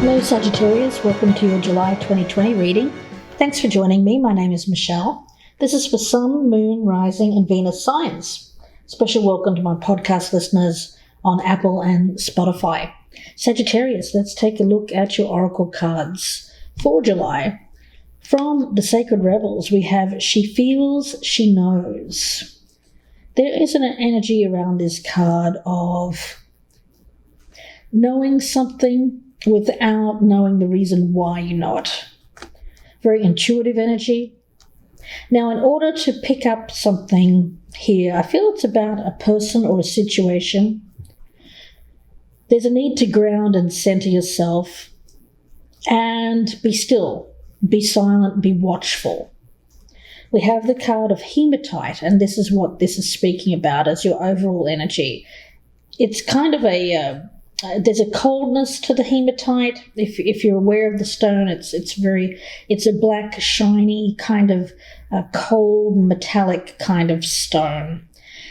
Hello Sagittarius, welcome to your July 2020 reading. Thanks for joining me. My name is Michelle. This is for Sun, Moon, Rising and Venus signs. Special welcome to my podcast listeners on Apple and Spotify. Sagittarius, let's take a look at your oracle cards for July. From the Sacred Rebels, we have She Feels, She Knows. There is an energy around this card of knowing something without knowing the reason why you know it. Very intuitive energy. Now, in order to pick up something here, I feel it's about a person or a situation. There's a need to ground and center yourself and be still, be silent, be watchful. We have the card of hematite, and this is what this is speaking about as your overall energy. It's kind of there's a coldness to the hematite. If you're aware of the stone, it's a black, shiny, kind of cold, metallic kind of stone.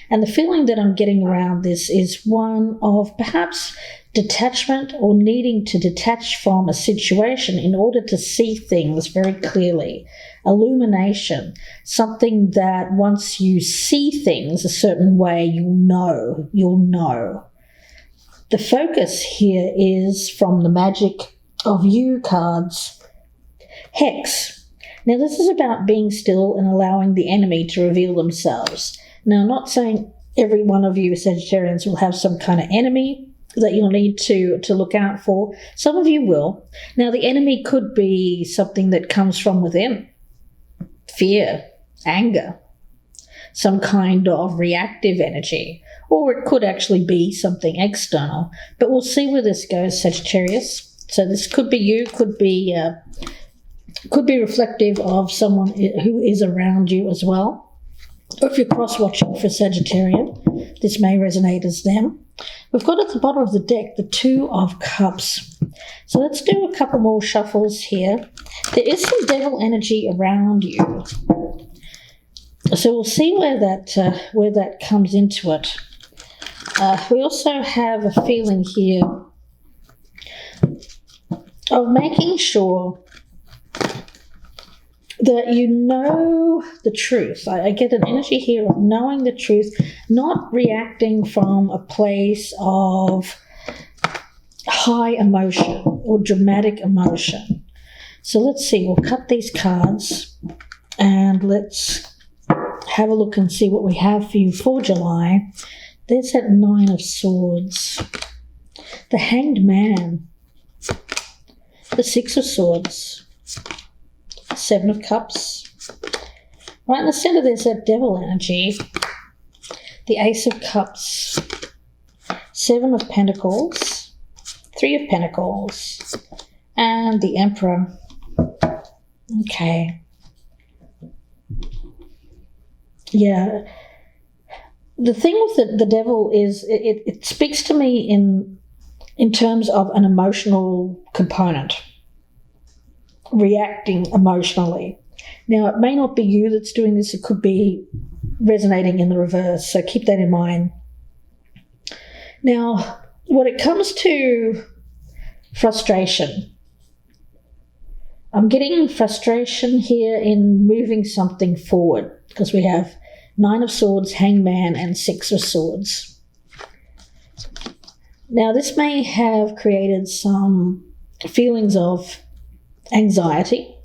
And the feeling that I'm getting around this is one of perhaps detachment or needing to detach from a situation in order to see things very clearly. Illumination, something that once you see things a certain way, you'll know. The focus here is from the Magic of You cards, Hex. Now, this is about being still and allowing the enemy to reveal themselves. Now, I'm not saying every one of you Sagittarians will have some kind of enemy that you'll need to look out for. Some of you will. Now, the enemy could be something that comes from within. Fear, anger, some kind of reactive energy. Or it could actually be something external. But we'll see where this goes, Sagittarius. So this could be you, could be reflective of someone who is around you as well. Or if you're cross-watching for Sagittarian, this may resonate as them. We've got at the bottom of the deck the Two of Cups. So let's do a couple more shuffles here. There is some devil energy around you. So we'll see where that comes into it. We also have a feeling here of making sure that you know the truth. I get an energy here of knowing the truth, not reacting from a place of high emotion or dramatic emotion. So let's see, we'll cut these cards and let's have a look and see what we have for you for July. There's that Nine of Swords, the Hanged Man, the Six of Swords, Seven of Cups. Right in the center there's that Devil energy, the Ace of Cups, Seven of Pentacles, Three of Pentacles, and the Emperor. Okay. Yeah. The thing with the devil is it speaks to me in terms of an emotional component, reacting emotionally. Now, it may not be you that's doing this. It could be resonating in the reverse, so keep that in mind. Now, when it comes to frustration, I'm getting frustration here in moving something forward because we have Nine of Swords, Hangman, and Six of Swords. Now, this may have created some feelings of anxiety,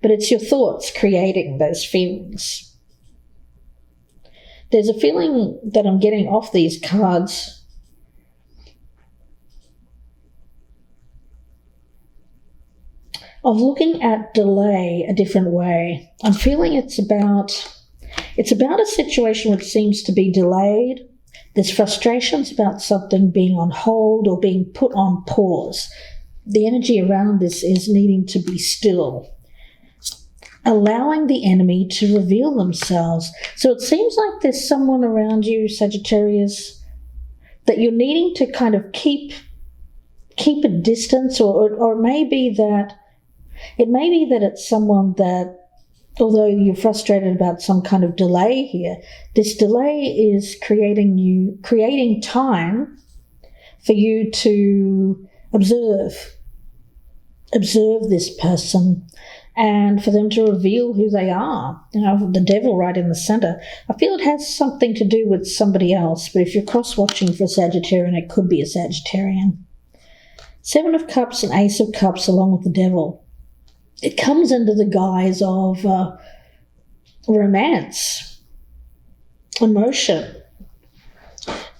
but it's your thoughts creating those feelings. There's a feeling that I'm getting off these cards of looking at delay a different way. I'm feeling it's about a situation which seems to be delayed. There's frustrations about something being on hold or being put on pause. The energy around this is needing to be still, allowing the enemy to reveal themselves. So it seems like there's someone around you, Sagittarius, that you're needing to kind of keep a distance, or it may be that it's someone that, although you're frustrated about some kind of delay here, this delay is creating time for you to observe, observe this person and for them to reveal who they are. The devil right in the center. I feel it has something to do with somebody else, but if you're cross-watching for a Sagittarian, it could be a Sagittarian. Seven of Cups and Ace of Cups along with the devil. It comes under the guise of romance, emotion.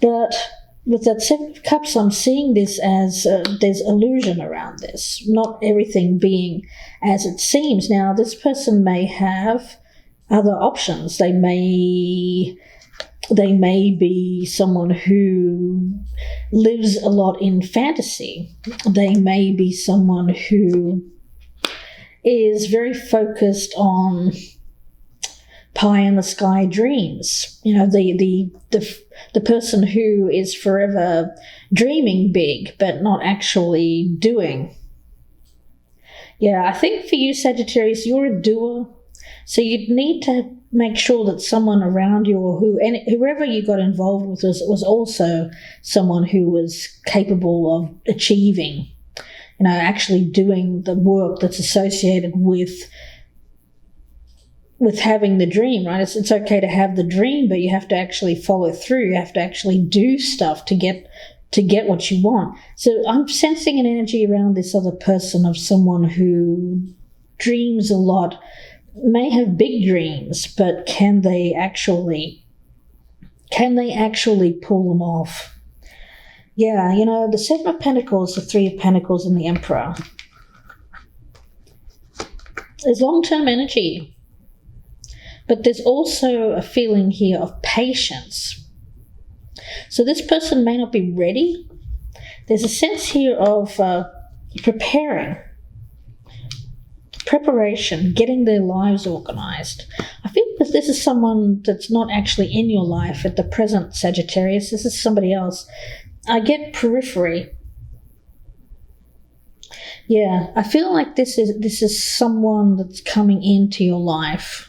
But with that Seven of Cups, I'm seeing this as there's illusion around this, not everything being as it seems. Now, this person may have other options. They may be someone who lives a lot in fantasy. They may be someone who is very focused on pie in the sky dreams. The person who is forever dreaming big but not actually doing. Yeah, I think for you, Sagittarius, you're a doer. So you'd need to make sure that someone around you or whoever you got involved with was also someone who was capable of achieving, actually doing the work that's associated with having the dream, right? It's okay to have the dream, but you have to actually follow through. You have to actually do stuff to get what you want. So I'm sensing an energy around this other person of someone who dreams a lot, may have big dreams, but can they actually pull them off? Yeah, the Seven of Pentacles, the Three of Pentacles, and the Emperor. There's long-term energy. But there's also a feeling here of patience. So this person may not be ready. There's a sense here of preparation, getting their lives organized. I feel that this is someone that's not actually in your life at the present, Sagittarius. This is somebody else. I get periphery. Yeah, I feel like this is someone that's coming into your life.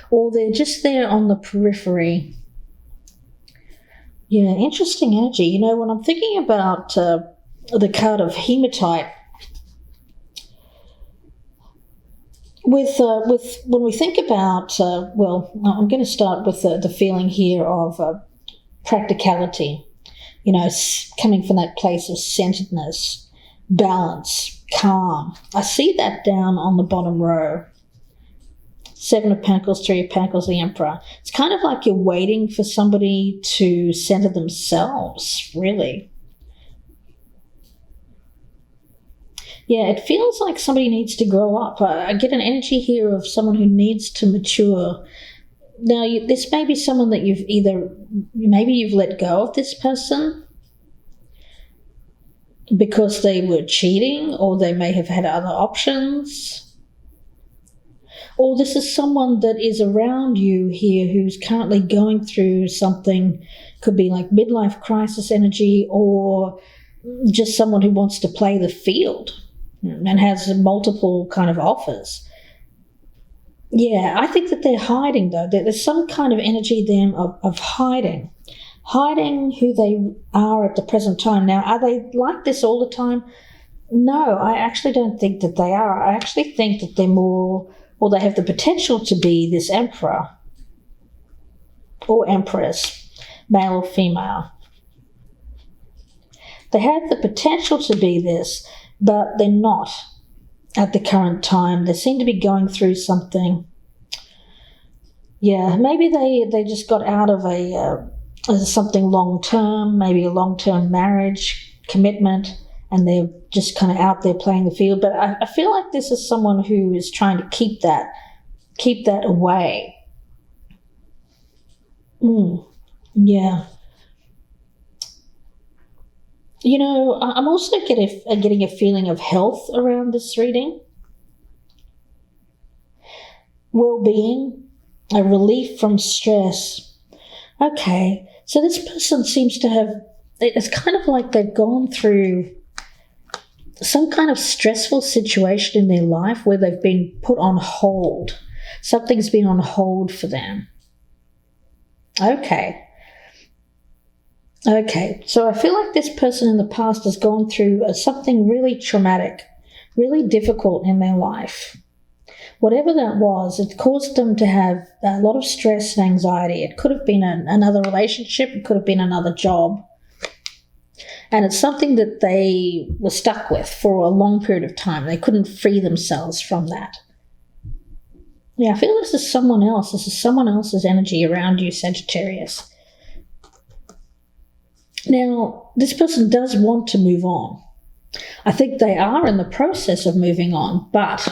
Or they're just there on the periphery. Yeah, interesting energy. When I'm thinking about the card of hematite, with when we think about, I'm going to start with the feeling here of practicality. Coming from that place of centeredness, balance, calm. I see that down on the bottom row. Seven of Pentacles, Three of Pentacles, the Emperor. It's kind of like you're waiting for somebody to center themselves, really. Yeah, it feels like somebody needs to grow up. I get an energy here of someone who needs to mature. Now, this may be someone that maybe you've let go of this person because they were cheating, or they may have had other options. Or this is someone that is around you here who's currently going through something. Could be like midlife crisis energy, or just someone who wants to play the field and has multiple kind of offers. Yeah, I think that they're hiding, though. There's some kind of energy there of hiding who they are at the present time. Now, are they like this all the time? No, I actually don't think that they are. I actually think that they're more... or they have the potential to be this emperor or empress, male or female. They have the potential to be this, but they're not at the current time. They seem to be going through something. Yeah, maybe they just got out of something long-term, maybe a long-term marriage, commitment, and they're just kind of out there playing the field. But I feel like this is someone who is trying to keep that away. Yeah. I'm also getting a feeling of health around this reading. Well-being, a relief from stress. Okay, so this person seems to have, it's kind of like they've gone through some kind of stressful situation in their life where they've been put on hold. Something's been on hold for them. Okay. Okay, so I feel like this person in the past has gone through something really traumatic, really difficult in their life. Whatever that was, it caused them to have a lot of stress and anxiety. It could have been another relationship, it could have been another job. And it's something that they were stuck with for a long period of time. They couldn't free themselves from that. Yeah, I feel this is someone else. This is someone else's energy around you, Sagittarius. Now, this person does want to move on. I think they are in the process of moving on, but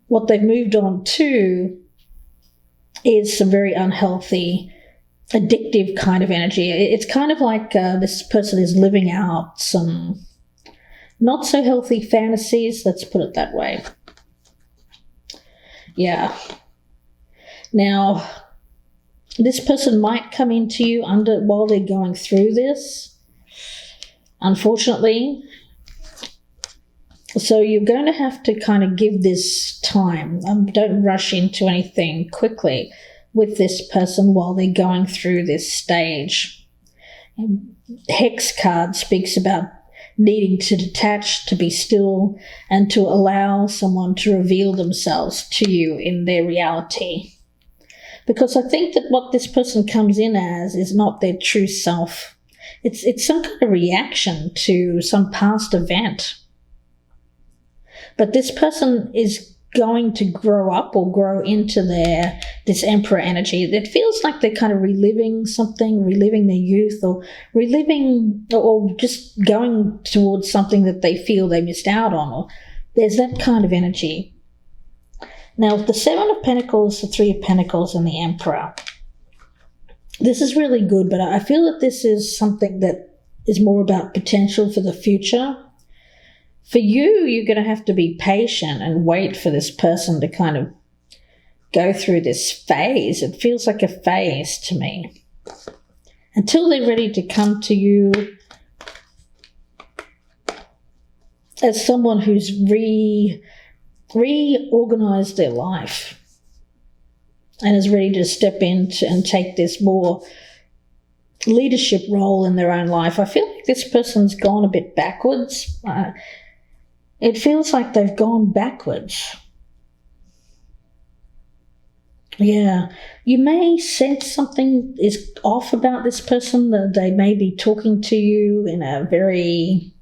what they've moved on to is some very unhealthy, addictive kind of energy. It's kind of like this person is living out some not so healthy fantasies, let's put it that way. Yeah. Now, this person might come into you while they're going through this, unfortunately. So you're going to have to kind of give this time. Don't rush into anything quickly with this person while they're going through this stage. Hex card speaks about needing to detach, to be still, and to allow someone to reveal themselves to you in their reality. Because I think that what this person comes in as is not their true self. It's some kind of reaction to some past event. But this person is going to grow up or grow into this Emperor energy. It feels like they're kind of reliving something, reliving their youth, or reliving or just going towards something that they feel they missed out on. Or there's that kind of energy. Now, with the Seven of Pentacles, the Three of Pentacles, and the Emperor, this is really good, but I feel that this is something that is more about potential for the future. For you, you're going to have to be patient and wait for this person to kind of go through this phase. It feels like a phase to me. Until they're ready to come to you as someone who's reorganized their life and is ready to step in and take this more leadership role in their own life. I feel like this person's gone a bit backwards. It feels like they've gone backwards. Yeah, you may sense something is off about this person, that they may be talking to you in a very,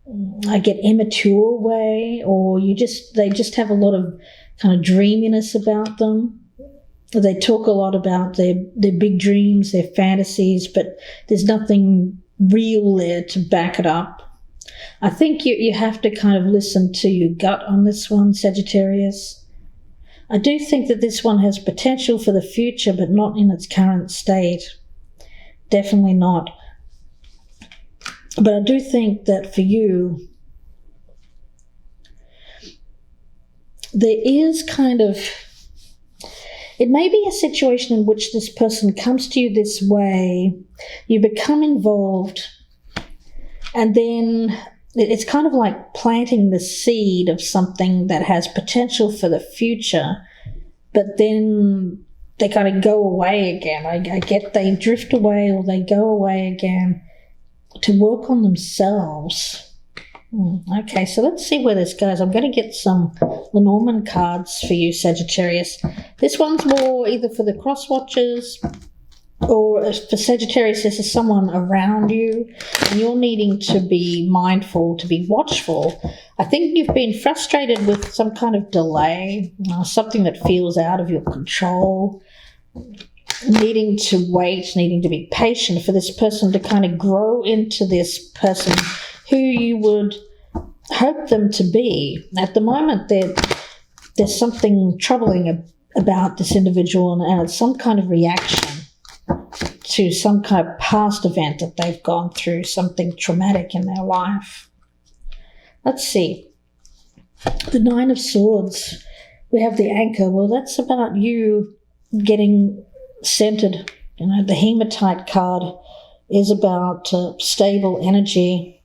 immature way, or they just have a lot of kind of dreaminess about them. They talk a lot about their big dreams, their fantasies, but there's nothing real there to back it up. I think you have to kind of listen to your gut on this one, Sagittarius. I do think that this one has potential for the future, but not in its current state. Definitely not. But I do think that for you, there is it may be a situation in which this person comes to you this way, you become involved, and then it's kind of like planting the seed of something that has potential for the future, but then they kind of go away again. I get they drift away or they go away again to work on themselves. Okay, so let's see where this goes. I'm going to get some Lenormand cards for you, Sagittarius. This one's more either for the cross watchers, or for Sagittarius, this is someone around you and you're needing to be mindful, to be watchful. I think you've been frustrated with some kind of delay, something that feels out of your control, needing to wait, needing to be patient for this person to kind of grow into this person who you would hope them to be. At the moment, there's something troubling about this individual, and it's some kind of reaction to some kind of past event that they've gone through, something traumatic in their life. Let's see. The Nine of Swords. We have the Anchor. Well, that's about you getting centered. The Hematite card is about stable energy,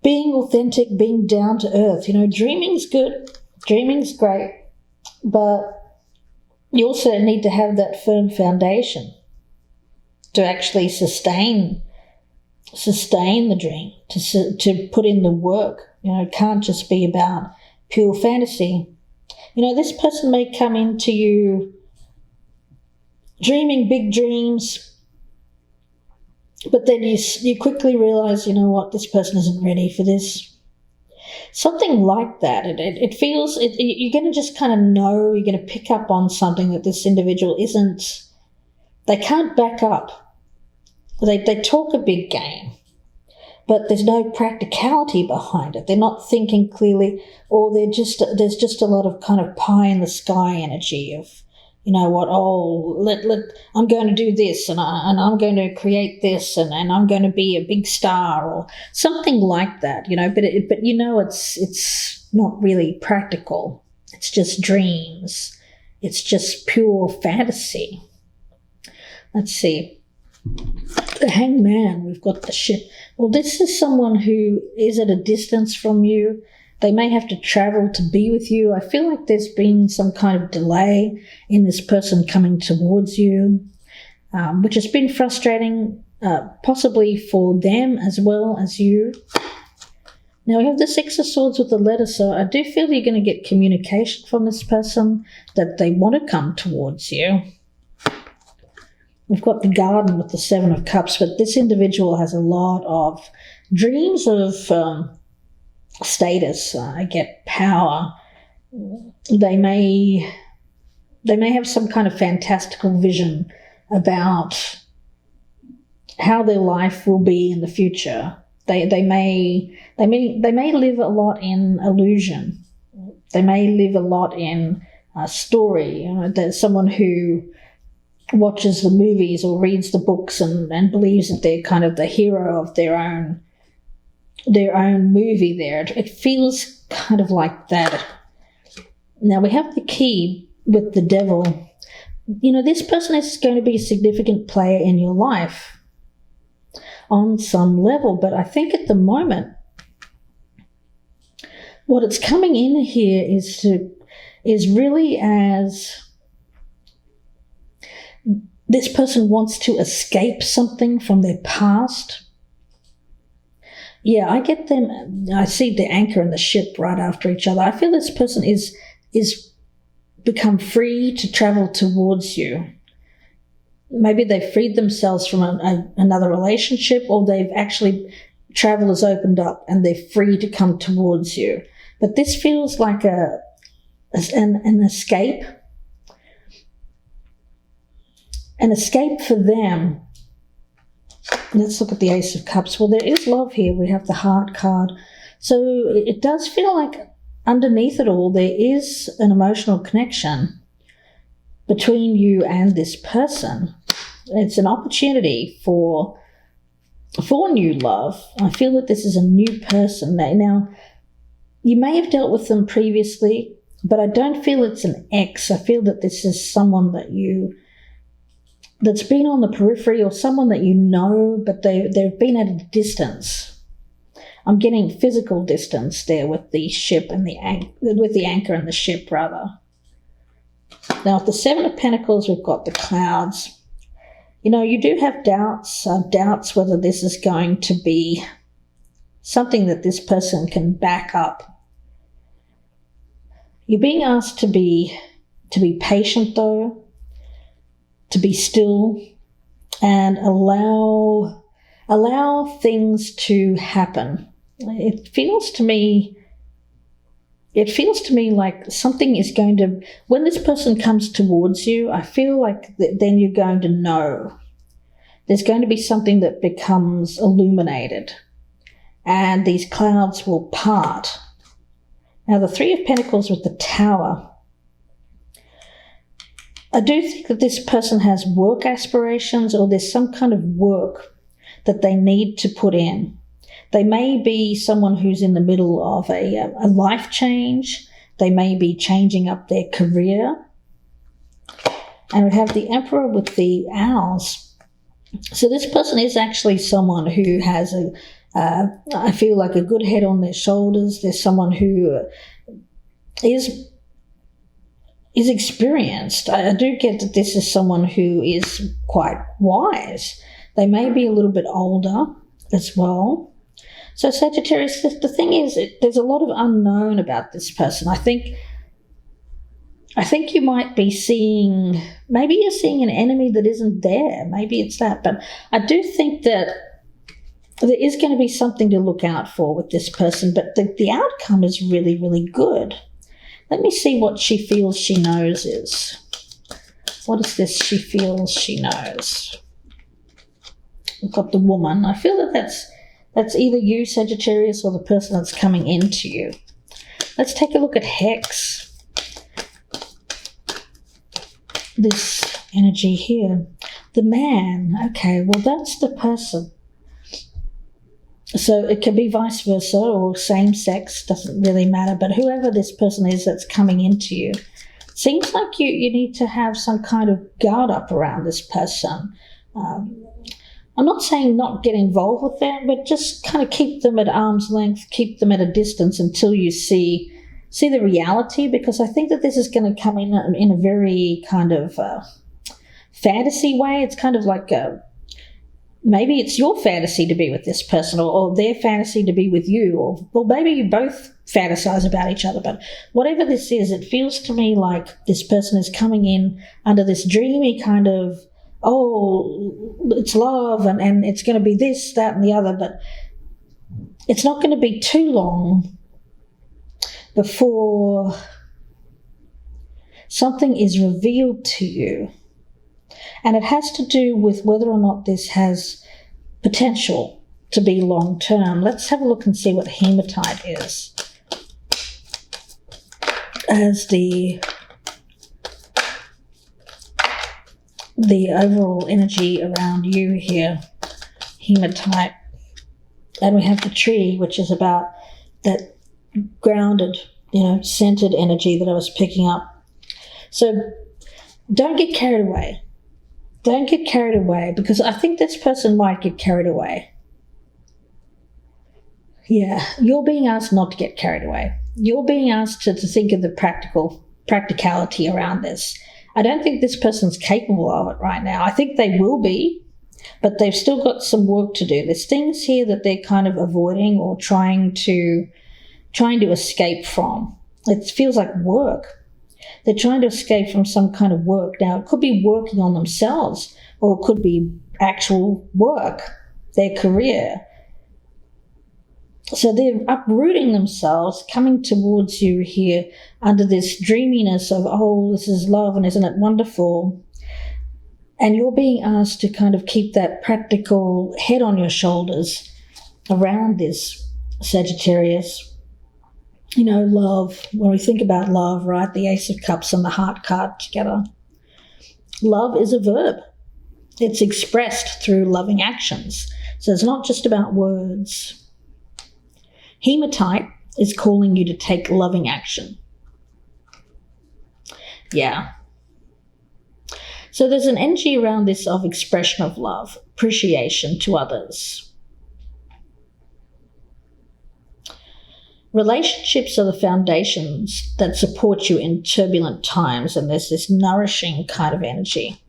being authentic, being down to earth. Dreaming's good. Dreaming's great. But you also need to have that firm foundation. to actually sustain the dream, to put in the work. It can't just be about pure fantasy. This person may come into you dreaming big dreams, but then you quickly realize, what, this person isn't ready for this. Something like that. It feels, you're going to just kind of know, you're going to pick up on something that this individual isn't, they can't back up. They talk a big game, but there's no practicality behind it. They're not thinking clearly, or there's just a lot of kind of pie in the sky energy of, I'm going to do this, and I'm going to create this, and I'm going to be a big star, or something like that, but it's not really practical. It's just dreams. It's just pure fantasy. Let's see. The Hangman, we've got the Ship. Well, this is someone who is at a distance from you. They may have to travel to be with you. I feel like there's been some kind of delay in this person coming towards you, which has been frustrating, possibly for them as well as you. Now, we have the Six of Swords with the letter, so I do feel you're going to get communication from this person that they want to come towards you. We've got the Garden with the Seven of Cups, but this individual has a lot of dreams of status. I get power. They may have some kind of fantastical vision about how their life will be in the future. They may live a lot in illusion. They may live a lot in story. There's someone who watches the movies or reads the books and believes that they're kind of the hero of their own movie there. It feels kind of like that. Now we have the Key with the Devil. This person is going to be a significant player in your life on some level, but I think at the moment what it's coming in here is really as this person wants to escape something from their past. Yeah, I get them. I see the Anchor and the Ship right after each other. I feel this person is become free to travel towards you. Maybe they've freed themselves from another relationship, or they've actually, travel has opened up and they're free to come towards you. But this feels like an escape. An escape for them. Let's look at the Ace of Cups. Well, there is love here. We have the Heart card. So it does feel like underneath it all, there is an emotional connection between you and this person. It's an opportunity for new love. I feel that this is a new person. Now, you may have dealt with them previously, but I don't feel it's an ex. I feel that this is someone that's been on the periphery, or someone that you know, but they've been at a distance. I'm getting physical distance there with the Ship and with the Anchor and the Ship, rather. Now, with the Seven of Pentacles, we've got the Clouds. You do have doubts whether this is going to be something that this person can back up. You're being asked to be patient, though, to be still and allow things to happen. It feels to me like something is going to, when this person comes towards you, I feel like then you're going to know. There's going to be something that becomes illuminated, and these clouds will part. Now, the Three of Pentacles with the Tower. I do think that this person has work aspirations, or there's some kind of work that they need to put in. They may be someone who's in the middle of a life change. They may be changing up their career. And we have the Emperor with the Owls. So this person is actually someone who has I feel like a good head on their shoulders. There's someone who is is experienced. I do get that this is someone who is quite wise. They may be a little bit older as well. So Sagittarius, the thing is, there's a lot of unknown about this person. I think you might be seeing, maybe you're seeing an enemy that isn't there. Maybe it's that. But I do think that there is going to be something to look out for with this person, but the outcome is really, really good. Let me see what she feels she knows is. What is this she feels she knows? We've got the woman. I feel that that's either you, Sagittarius, or the person that's coming into you. Let's take a look at Hex. This energy here. The man. Okay, well, that's the person. So it can be vice versa or same sex, doesn't really matter. But whoever this person is that's coming into you, seems like you need to have some kind of guard up around this person. I'm not saying not get involved with them, but just kind of keep them at arm's length, keep them at a distance until you see the reality, because I think that this is going to come in a very kind of fantasy way. It's kind of like maybe it's your fantasy to be with this person, or their fantasy to be with you, or maybe you both fantasize about each other. But whatever this is, it feels to me like this person is coming in under this dreamy kind of, oh, it's love and it's going to be this, that, and the other. But it's not going to be too long before something is revealed to you. And it has to do with whether or not this has potential to be long-term. Let's have a look and see what hematite is. As the overall energy around you here, hematite. And we have the tree, which is about that grounded, centered energy that I was picking up. So don't get carried away. Don't get carried away, because I think this person might get carried away. Yeah, you're being asked not to get carried away. You're being asked to think of the practicality around this. I don't think this person's capable of it right now. I think they will be, but they've still got some work to do. There's things here that they're kind of avoiding or trying to escape from. It feels like work. They're trying to escape from some kind of work. Now, it could be working on themselves, or it could be actual work, their career. So they're uprooting themselves, coming towards you here under this dreaminess of, oh, this is love and isn't it wonderful? And you're being asked to kind of keep that practical head on your shoulders around this, Sagittarius. Love, when we think about love, right, the Ace of Cups and the Heart card together. Love is a verb. It's expressed through loving actions. So it's not just about words. Hematite is calling you to take loving action. Yeah. So there's an energy around this of expression of love, appreciation to others. Relationships are the foundations that support you in turbulent times, and there's this nourishing kind of energy.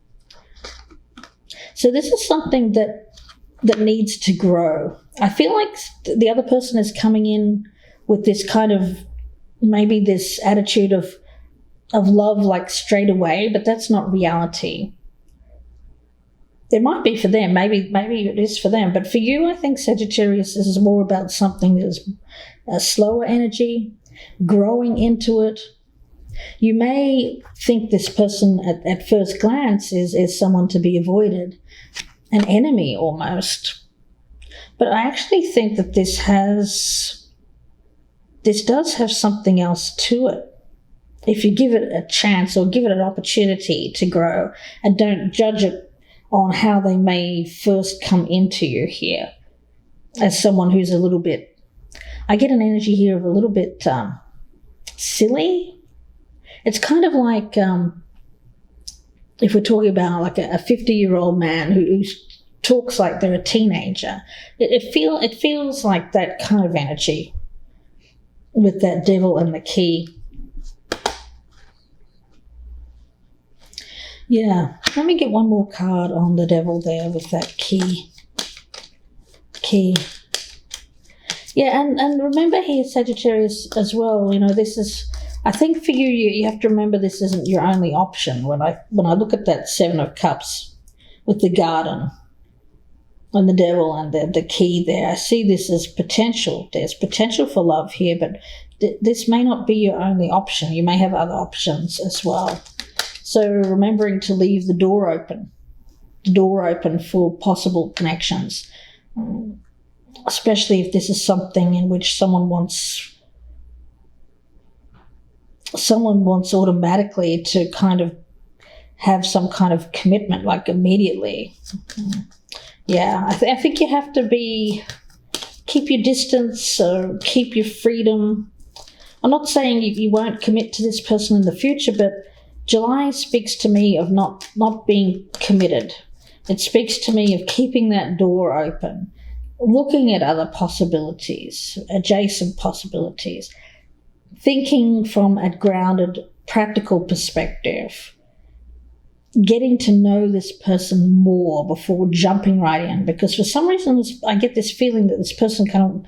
So this is something that needs to grow. I feel like the other person is coming in with this kind of, maybe this attitude of love like straight away, but that's not reality. It might be for them, maybe it is for them, but for you, I think, Sagittarius, this is more about something that is a slower energy, growing into it. You may think this person at first glance is someone to be avoided, an enemy almost. But I actually think that this does have something else to it. If you give it a chance or give it an opportunity to grow, and don't judge it on how they may first come into you here as someone who's a little bit, I get an energy here of a little bit silly. It's kind of like if we're talking about like a 50-year-old man who talks like they're a teenager. It feels like that kind of energy with that devil and the key. Yeah, let me get one more card on the devil there with that key. Yeah, and remember here, Sagittarius, as well, this is, I think for you have to remember this isn't your only option. When I look at that Seven of Cups with the garden and the devil and the key there, I see this as potential. There's potential for love here, but this may not be your only option. You may have other options as well. So remembering to leave the door open for possible connections, especially if this is something in which someone wants automatically to kind of have some kind of commitment, like immediately. Yeah, I think you have to keep your distance, or keep your freedom. I'm not saying you won't commit to this person in the future, but July speaks to me of not being committed. It speaks to me of keeping that door open, looking at other possibilities, adjacent possibilities, thinking from a grounded, practical perspective, getting to know this person more before jumping right in. Because for some reason, I get this feeling that this person kind of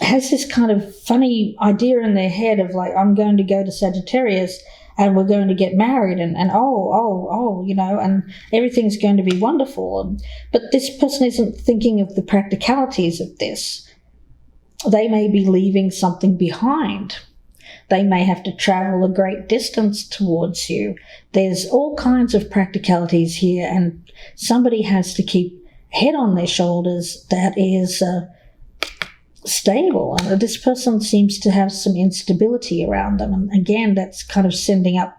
has this kind of funny idea in their head of like, I'm going to go to Sagittarius and we're going to get married and and everything's going to be wonderful. But this person isn't thinking of the practicalities of this. They may be leaving something behind. They may have to travel a great distance towards you. There's all kinds of practicalities here, and somebody has to keep head on their shoulders that is stable. And this person seems to have some instability around them. And again, that's kind of sending up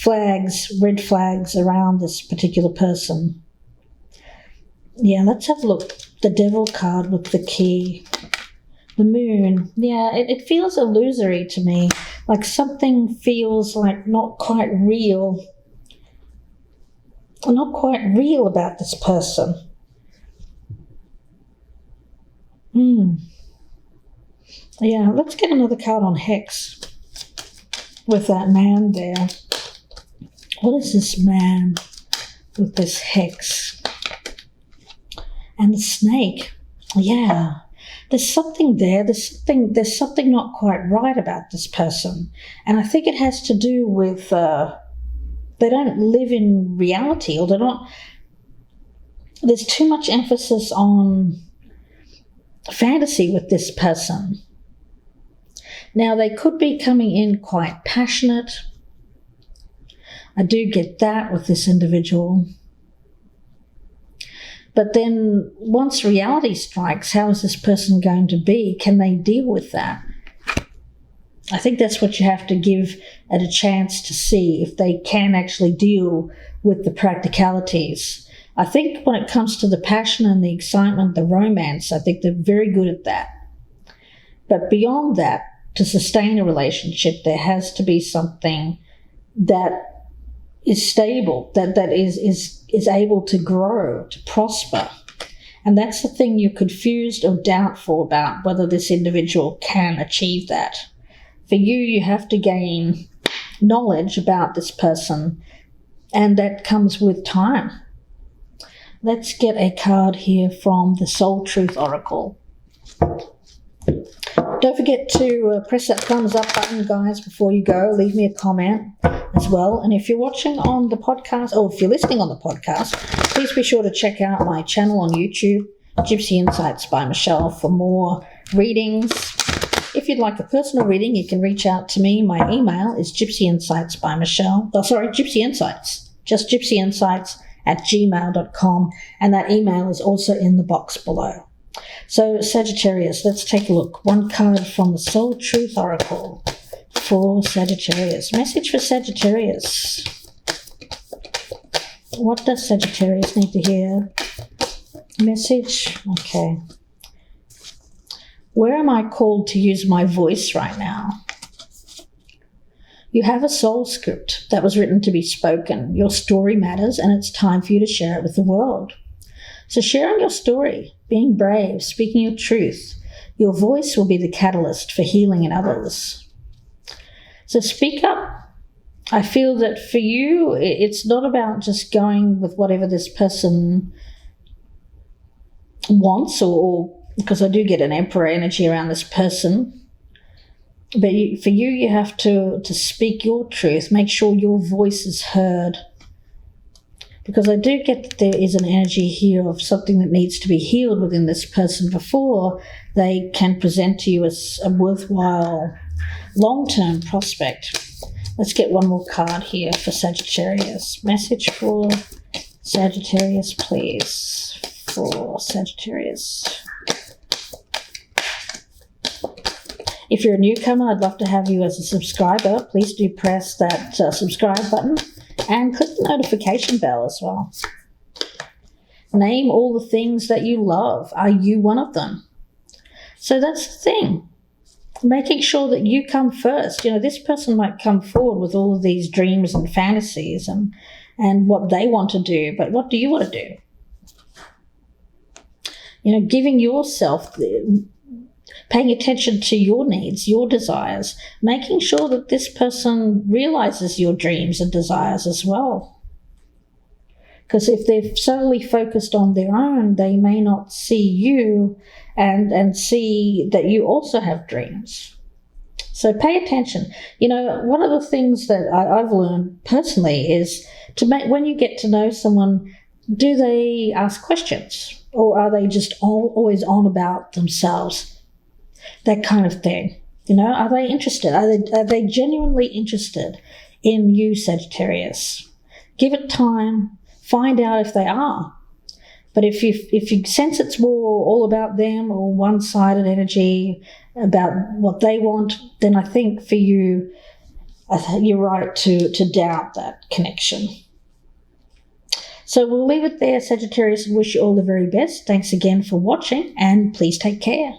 red flags around this particular person. Yeah, let's have a look. The devil card with the key. The moon. Yeah, it feels illusory to me. Like something feels like not quite real. Not quite real about this person. Yeah, let's get another card on Hex with that man there. What is this man with this Hex? And the snake. Yeah, there's something there. There's something not quite right about this person. And I think it has to do with they don't live in reality, or there's too much emphasis on fantasy with this person. Now, they could be coming in quite passionate. I do get that with this individual. But then once reality strikes, how is this person going to be? Can they deal with that? I think that's what you have to give it a chance to see, if they can actually deal with the practicalities. I think when it comes to the passion and the excitement, the romance, I think they're very good at that. But beyond that, to sustain a relationship, there has to be something that is stable, that is able to grow, to prosper. And that's the thing you're confused or doubtful about, whether this individual can achieve that. For you, you have to gain knowledge about this person, and that comes with time. Let's get a card here from the Soul Truth Oracle. Don't forget to press that thumbs up button, guys, before you go. Leave me a comment as well. And if you're watching on the podcast, or if you're listening on the podcast, please be sure to check out my channel on YouTube, Gypsy Insights by Michelle, for more readings. If you'd like a personal reading, you can reach out to me. My email is gypsyinsights by Michelle. Gypsy Insights. Just gypsyinsights@gmail.com. And that email is also in the box below. So, Sagittarius, let's take a look. One card from the Soul Truth Oracle for Sagittarius. Message for Sagittarius. What does Sagittarius need to hear? Message. Okay. Where am I called to use my voice right now? You have a soul script that was written to be spoken. Your story matters, and it's time for you to share it with the world. So sharing your story, being brave, speaking your truth, your voice will be the catalyst for healing in others. So speak up I feel that for you, it's not about just going with whatever this person wants, or because I do get an Emperor energy around this person. But for you, you have to speak your truth. Make sure your voice is heard. Because I do get that there is an energy here of something that needs to be healed within this person before they can present to you as a worthwhile long-term prospect. Let's get one more card here for Sagittarius. Message for Sagittarius, please. For Sagittarius. If you're a newcomer, I'd love to have you as a subscriber. Please do press that subscribe button and click the notification bell as well. Name all the things that you love. Are you one of them? So that's the thing. Making sure that you come first. This person might come forward with all of these dreams and fantasies and what they want to do, but what do you want to do? Giving yourself, paying attention to your needs, your desires, making sure that this person realizes your dreams and desires as well. Because if they're solely focused on their own, they may not see you and see that you also have dreams. So pay attention. One of the things that I've learned personally is to make, when you get to know someone, do they ask questions, or are they just always on about themselves? That kind of thing. Are they interested? Are they genuinely interested in you, Sagittarius? Give it time. Find out if they are. But if you sense it's more all about them or one-sided energy about what they want, then I think for you, you're right to doubt that connection. So we'll leave it there, Sagittarius, and wish you all the very best. Thanks again for watching, and please take care.